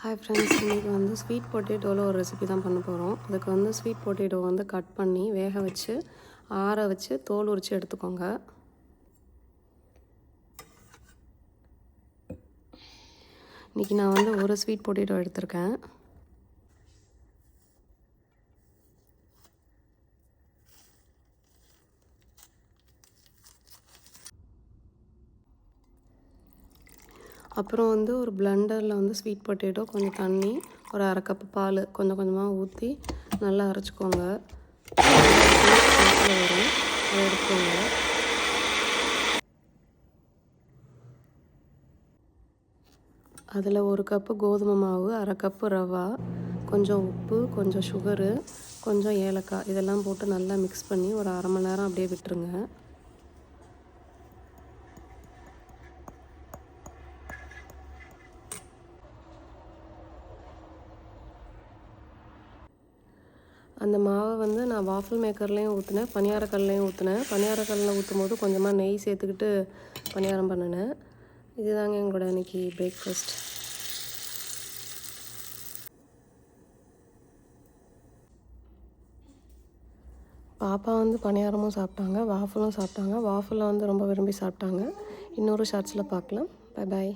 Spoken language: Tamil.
ஹாய் ஃப்ரெண்ட்ஸ், இன்றைக்கி வந்து ஸ்வீட் பொட்டேட்டோவில் ஒரு ரெசிபி தான் பண்ண போகிறோம். அதுக்கு வந்து ஸ்வீட் பொட்டேட்டோ வந்து கட் பண்ணி வேக வச்சு ஆற வச்சு தோல் உரித்து எடுத்துக்கோங்க. இன்றைக்கி நான் வந்து ஒரு ஸ்வீட் பொட்டேட்டோ எடுத்திருக்கேன். அப்புறம் வந்து ஒரு பிளெண்டரில் வந்து ஸ்வீட் பொட்டேட்டோ, கொஞ்சம் தண்ணி, ஒரு அரை கப்பு பால் கொஞ்சம் கொஞ்சமாக ஊற்றி நல்லா அரைச்சிக்கோங்க. வரும் அதை எடுத்துக்கோங்க. அதில் ஒரு கப்பு கோதுமை மாவு, அரை கப்பு ரவா, கொஞ்சம் உப்பு, கொஞ்சம் சுகரு, கொஞ்சம் ஏலக்காய் இதெல்லாம் போட்டு நல்லா மிக்ஸ் பண்ணி ஒரு அரை மணி நேரம் அப்படியே விட்டுருங்க. அந்த மாவை வந்து நான் வாஃபிள் மேக்கர்லேயும் ஊற்றினேன், பணியாரக்கல்லையும் ஊற்றினேன். பணியாரக்கல்லில் ஊற்றும் போது கொஞ்சமாக நெய் சேர்த்துக்கிட்டு பணியாரம் பண்ணினேன். இதுதாங்க எங்களோட இன்றைக்கி பிரேக்ஃபாஸ்ட். பாப்பா வந்து பணியாரமும் சாப்பிட்டாங்க, வாஃபிளும் சாப்பிட்டாங்க. வாஃபிளில் வந்து ரொம்ப விரும்பி சாப்பிட்டாங்க. இன்னொரு ஷார்ட்ஸில் பார்க்கலாம். Bye bye.